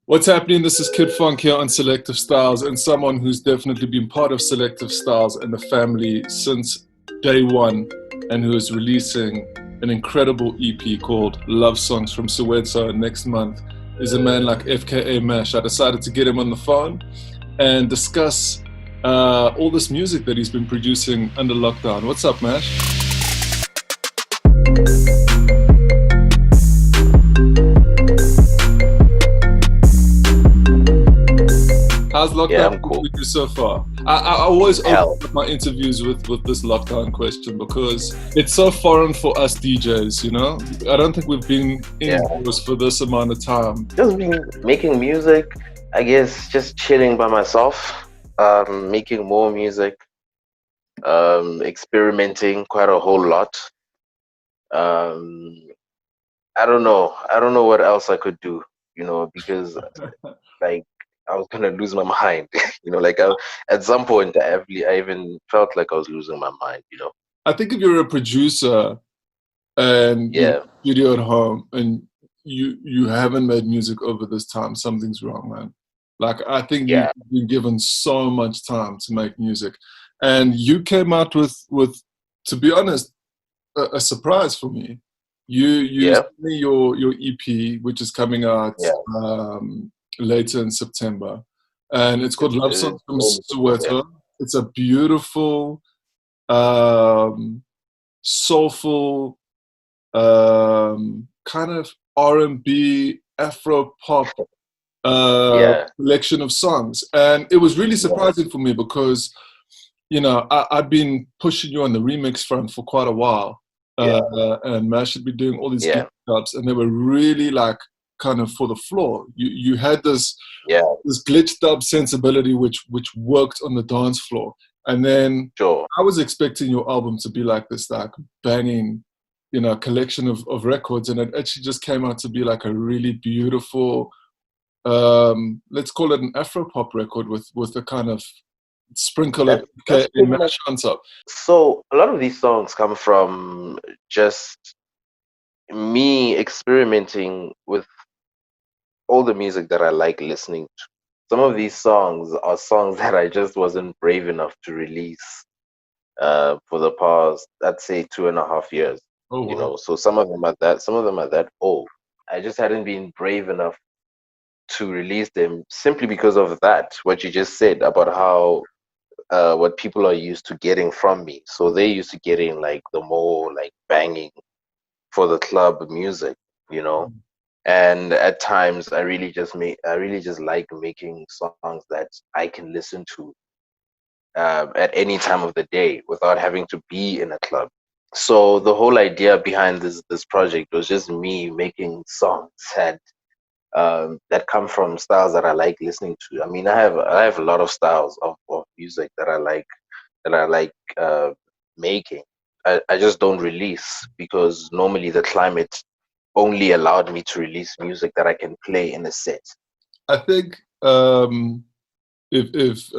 What's happening? This is Kid Fonque here on Selective Styles, and someone who's definitely been part of Selective Styles and the family since day one, and who is releasing an incredible EP called Love Songs from Soweto next month, is a man like FKA Mash. I decided to get him on the phone and discuss all this music that he's been producing under lockdown. What's up, Mash? How's lockdown I'm cool. with you so far? I always Hell, open up my interviews with this lockdown question because it's so foreign for us DJs, you know? I don't think we've been yeah. indoors for this amount of time. Just been making music, I guess, just chilling by myself, making more music, experimenting quite a whole lot. Um, I don't know. I don't know what else I could do, because like I was gonna lose my mind. At some point I even felt like I was losing my mind. I think if you're a producer and you're in Yeah, the studio at home and you haven't made music over this time, something's wrong, man. Like I think you've yeah, been given so much time to make music. And you came out with to be honest, a surprise for me. You yeah, sent me your EP, which is coming out yeah. later in September, and it's called Love Songs It's from almost yeah, Soweto. It's a beautiful, um, soulful, kind of R&B, Afro pop yeah, collection of songs, and it was really yeah, surprising for me because I've been pushing you on the remix front for quite a while, yeah, and Mash had been doing all these yeah, glitch ups, and they were really like kind of for the floor. You had yeah. this glitched up sensibility which worked on the dance floor, and then Sure. I was expecting your album to be like this like banging, collection of records, and it actually just came out to be like a really beautiful, let's call it an Afro pop record with a kind of sprinkle of That's UK pretty much. mash on top. So a lot of these songs come from just me experimenting with all the music that I like listening to. Some of these songs are songs that I just wasn't brave enough to release for the past, I'd say, 2.5 years. Oh wow. So some of them are that old. I just hadn't been brave enough to release them simply because of that, what you just said about how what people are used to getting from me. So they're used to getting like the more like banging for the club music, you know. And at times, I really just like making songs that I can listen to at any time of the day without having to be in a club. So the whole idea behind this project was just me making songs that come from styles that I like listening to. I mean, I have a lot of styles of music that I like making. I just don't release because normally the climate only allowed me to release music that I can play in a set. I think if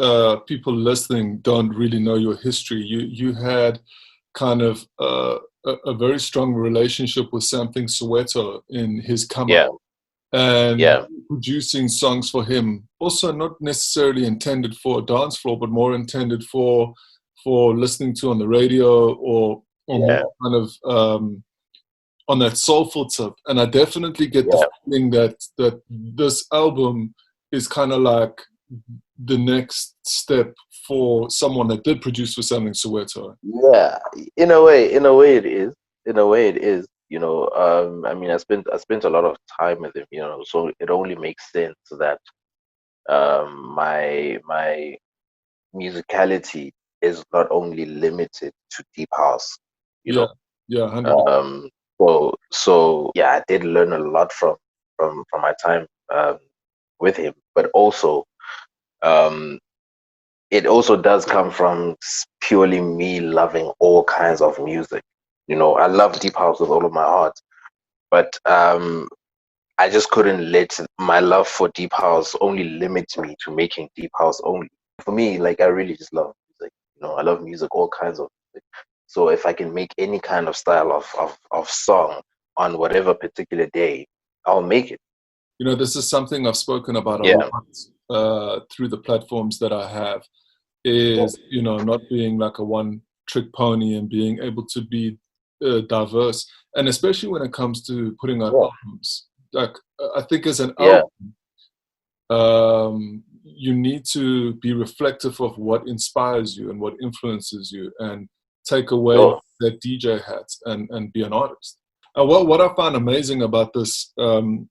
people listening don't really know your history, you had kind of a very strong relationship with Something Soweto in his come up, Yeah, and yeah, producing songs for him. Also, not necessarily intended for a dance floor, but more intended for listening to on the radio or yeah, more kind of on that soulful tip. And I definitely get the yeah, feeling that this album is kind of like the next step for someone that did produce for Something Soweto. yeah. In a way it is. In a way it is. I mean, I spent a lot of time with him. So it only makes sense that my musicality is not only limited to deep house. You Yeah, know, yeah, 100. so yeah, I did learn a lot from my time with him, but also um, it also does come from purely me loving all kinds of music. I love deep house with all of my heart, but I just couldn't let my love for deep house only limit me to making deep house only. For me, like I really just love music. I love music, all kinds of music. So if I can make any kind of style of song on whatever particular day, I'll make it. This is something I've spoken about a Yeah. lot through the platforms that I have, is, not being like a one-trick pony and being able to be diverse. And especially when it comes to putting out Yeah. albums. Like, I think as an Yeah. album, you need to be reflective of what inspires you and what influences you, and take away Sure. that DJ hat and be an artist. What I find amazing about this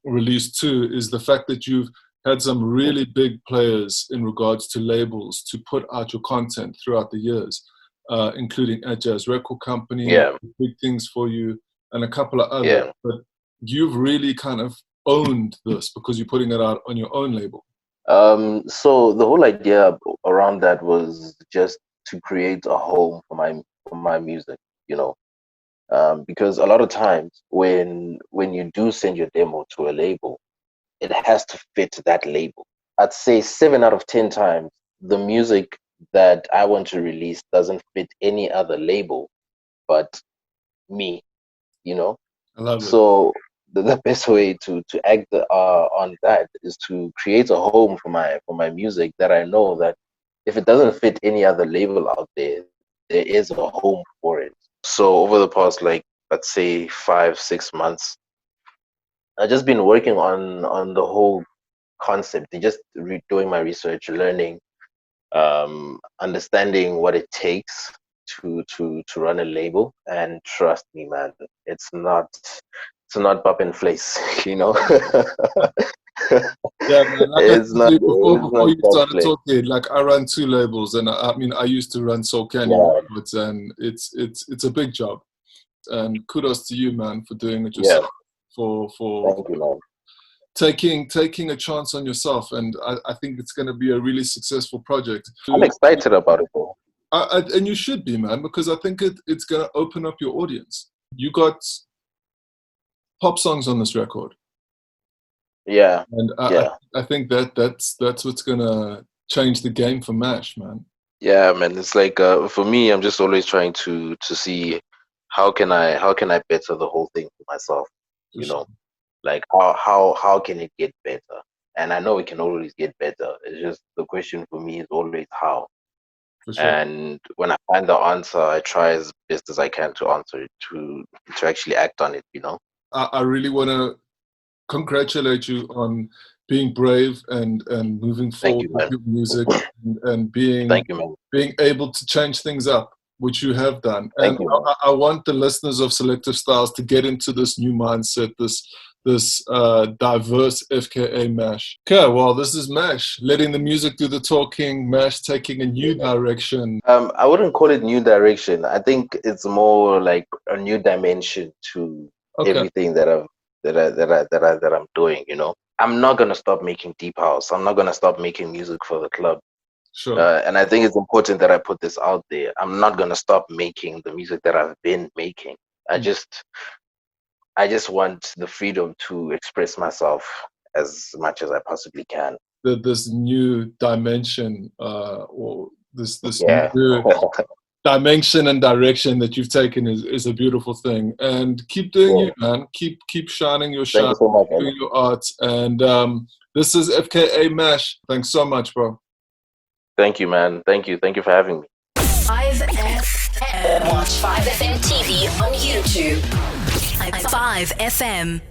release too is the fact that you've had some really big players in regards to labels to put out your content throughout the years, including Jazz Record Company, Yeah. Big Things For You, and a couple of others. Yeah. But you've really kind of owned this because you're putting it out on your own label. So the whole idea around that was just to create a home for my music, because a lot of times when you do send your demo to a label, it has to fit that label. I'd say 7 out of 10 times the music that I want to release doesn't fit any other label but me, you know. I love it. So the best way to act on that is to create a home for my music that I know that if it doesn't fit any other label out there, there is a home for it. So over the past, like, let's say 5-6 months, I've just been working on the whole concept, just doing my research, learning, understanding what it takes to run a label. And trust me, man, it's not pop and place, you know. Yeah, man. Like I It's told not you it's before not you pop started place. talking, like I run 2 labels, and I mean I used to run Soul Canyon Yeah, Records, and it's a big job. And kudos to you, man, for doing it yeah. yourself, for Thank you, man. taking a chance on yourself, and I think it's going to be a really successful project. I'm excited about it, though. And you should be, man, because I think it's going to open up your audience. You got pop songs on this record. Yeah, And yeah, I think that's what's gonna change the game for Mash, man. yeah, man. It's like for me, I'm just always trying to see how can I better the whole thing for myself, For you sure. know. Like how can it get better? And I know it can always get better. It's just the question for me is always how. For sure. And when I find the answer, I try as best as I can to answer it, to actually act on it, you know. I really want to congratulate you on being brave and moving Thank forward you, with man. your music, and being Thank you, man. able to change things up, which you have done. And Thank you, man. I want the listeners of Selective Styles to get into this new mindset, this diverse FKA Mash. Okay, well, this is Mash, letting the music do the talking, Mash taking a new direction. I wouldn't call it new direction. I think it's more like a new dimension to Okay, everything that I'm doing, you know. I'm not gonna stop making deep house. I'm not gonna stop making music for the club. sure. And I think it's important that I put this out there. I'm not gonna stop making the music that I've been making. I just I just want the freedom to express myself as much as I possibly can. This new dimension, or this Yeah. new dimension and direction that you've taken is a beautiful thing. And keep doing Yeah. you, man. Keep shining your Thank shine, you so much, man. doing your art. And this is FKA Mash. Thanks so much, bro. Thank you, man. Thank you. Thank you for having me. 5FM. Watch 5FM TV on YouTube. 5FM.